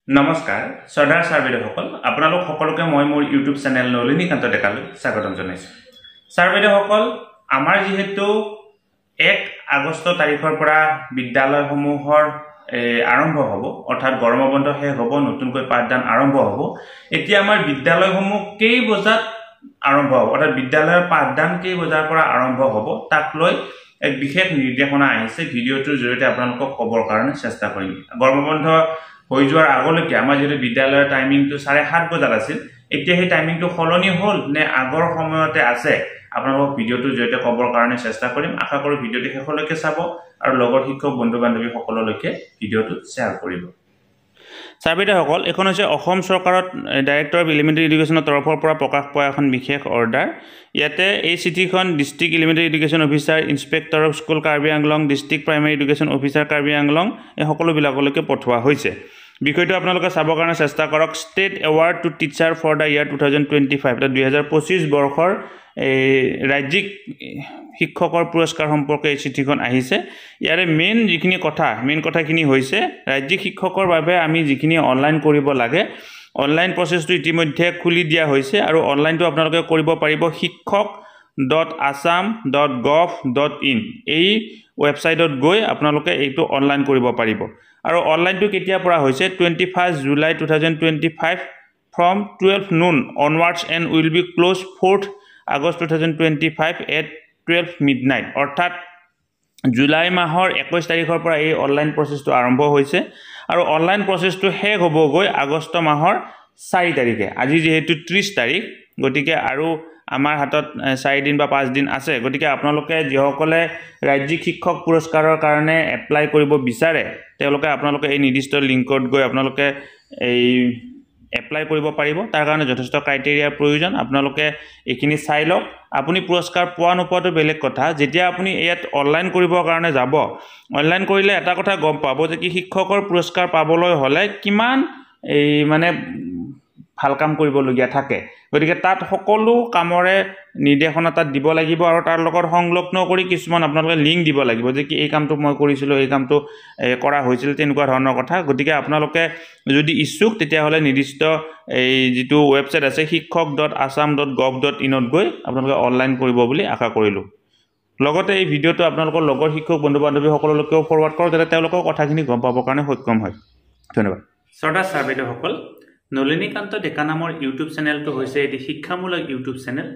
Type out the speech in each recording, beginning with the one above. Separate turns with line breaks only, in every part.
নমস্কাৰ শ্ৰদ্ধাৰ ছাৰ-বাইদেউসকল আপোনালোক সকলোকে মই মোৰ ইউটিউব চেনেল নলিনীকান্ত ডেকালৈ স্বাগতম জনাইছোঁ। ছাৰ-বাইদেউসকল আমাৰ যেহেতু 1 আগষ্ট তাৰিখৰ পৰা বিদ্যালয়সমূহৰ আৰম্ভ হ'ব অৰ্থাৎ গৰম বন্ধ শেষ হ'ব নতুনকৈ পাঠদান আৰম্ভ হ'ব এতিয়া আমাৰ বিদ্যালয়সমূহ কেই বজাত আৰম্ভ হ'ব অৰ্থাৎ বিদ্যালয়ৰ পাঠদান কেই বজাৰ পৰা আৰম্ভ হ'ব তাক লৈ এক বিশেষ নিৰ্দেশনা আহিছে ভিডিঅ'টোৰ জৰিয়তে আপোনালোকক ক'বৰ কাৰণে চেষ্টা কৰিম। গৰম বন্ধ হৈ যোৱাৰ আগলৈকে আমাৰ যেটো বিদ্যালয়ৰ টাইমিংটো 7:30 বজাত আছিল এতিয়া সেই টাইমিংটো সলনি হ'ল নে আগৰ সময়তে আছে আপোনালোকক ভিডিঅ'টোৰ জৰিয়তে ক'বৰ কাৰণে চেষ্টা কৰিম। আশা কৰোঁ ভিডিঅ'টো শেষলৈকে চাব আৰু লগৰ শিক্ষক বন্ধু বান্ধৱী সকললৈকে ভিডিঅ'টো শ্বেয়াৰ কৰিব। ছাৰ-বাইদেউসকল এখন হৈছে অসম চৰকাৰত ডাইৰেক্টৰ অফ এলিমেণ্টাৰী এডুকেশ্যনৰ তৰফৰ পৰা প্ৰকাশ পোৱা এখন বিশেষ অৰ্ডাৰ। ইয়াতে এই চিঠিখন district elementary education officer inspector of school Karbi Anglong district primary education officer Karbi Anglong এই সকলোবিলাকলৈকে পঠোৱা হৈছে। বিষয়টো আপোনালোকে চাবৰ কাৰণে চেষ্টা কৰক। State award to teacher for the year 2025 2025 বৰ্ষৰ ৰাজ্যিক শিক্ষকৰ পুৰস্কাৰ সম্পৰ্কে এই চিঠিখন আহিছে। ইয়াৰে মেইন কথাখিনি হৈছে ৰাজ্যিক শিক্ষকৰ বাবে আমি যিখিনি অনলাইন কৰিব লাগে অনলাইন প্ৰচেছটো ইতিমধ্যে খুলি দিয়া হৈছে আৰু অনলাইনটো আপোনালোকে কৰিব পাৰিব shiক্ষক.assam.gov.in এই ৱেবছাইটত গৈ আপোনালোকে এইটো অনলাইন কৰিব পাৰিব। আৰু অনলাইনটো কেতিয়া পৰা হৈছে 21 July 2025 from 12 noon onwards and will be closed 4th August 2025 at 12 midnight অৰ্থাৎ জুলাই মাহৰ 21 তাৰিখৰ পৰা এই অনলাইন প্ৰচেছটো আৰম্ভ হৈছে আৰু অনলাইন প্ৰচেছটো শেষ হ'বগৈ আগষ্ট মাহৰ 4 তাৰিখে। আজি যেহেতু 30 তাৰিখ গতিকে আৰু আমাৰ হাতত 4 দিন বা 5 দিন আছে গতিকে আপোনালোকে যিসকলে ৰাজ্যিক শিক্ষক পুৰস্কাৰৰ কাৰণে এপ্লাই কৰিব বিচাৰে আপোনালোকে এই নিৰ্দিষ্ট লিংকত গৈ আপোনালোকে এই এপ্লাই কৰিব পাৰিব। তাৰ কাৰণে যথেষ্ট ক্ৰাইটেৰিয়াৰ প্ৰয়োজন আপোনালোকে এইখিনি চাই লওক। আপুনি পুৰস্কাৰ পোৱা নোপোৱাটো বেলেগ কথা। যেতিয়া আপুনি ইয়াত অনলাইন কৰিবৰ কাৰণে যাব অনলাইন কৰিলে এটা কথা গম পাব যে কি শিক্ষকৰ পুৰস্কাৰ পাবলৈ হ'লে কিমান মানে ভাল কাম কৰিবলগীয়া থাকে গতিকে তাত সকলো কামৰে নিৰ্দেশনা তাত দিব লাগিব আৰু তাৰ লগত সংলগ্ন কৰি কিছুমান আপোনালোকে লিংক দিব লাগিব যে কি এই কামটো মই কৰিছিলোঁ এই কামটো কৰা হৈছিল তেনেকুৱা ধৰণৰ কথা। গতিকে আপোনালোকে যদি ইচ্ছুক তেতিয়াহ'লে নিৰ্দিষ্ট এই যিটো ৱেবছাইট আছে shiক্ষক.assam.gov.in ত গৈ আপোনালোকে অনলাইন কৰিব বুলি আশা কৰিলোঁ। লগতে এই ভিডিঅ'টো আপোনালোকৰ লগৰ শিক্ষক বন্ধু বান্ধৱী সকললৈকেও ফৰৱাৰ্ড কৰক যাতে তেওঁলোকৰ কথাখিনি গম পাবৰ কাৰণে সক্ষম হয়। ধন্যবাদ। শ্ৰদ্ধাৰ ছাৰ-বাইদেউসকল নলিনীকান্ত ডেকা নামৰ ইউটিউব চেনেলটো হৈছে এটি শিক্ষামূলক ইউটিউব চেনেল।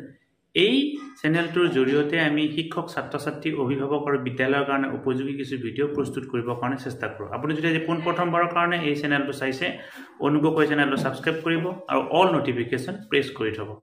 এই চেনেলটোৰ জৰিয়তে আমি শিক্ষক ছাত্ৰ ছাত্ৰী অভিভাৱক আৰু বিদ্যালয়ৰ কাৰণে উপযোগী কিছু ভিডিঅ' প্ৰস্তুত কৰিবৰ কাৰণে চেষ্টা কৰোঁ। আপুনি যদি আজি পোনপ্ৰথমবাৰৰ কাৰণে এই চেনেলটো চাইছে অনুগ্ৰহ কৰি চেনেলটো ছাবস্ক্ৰাইব কৰিব আৰু অল নটিফিকেশ্যন প্ৰেছ কৰি থ'ব।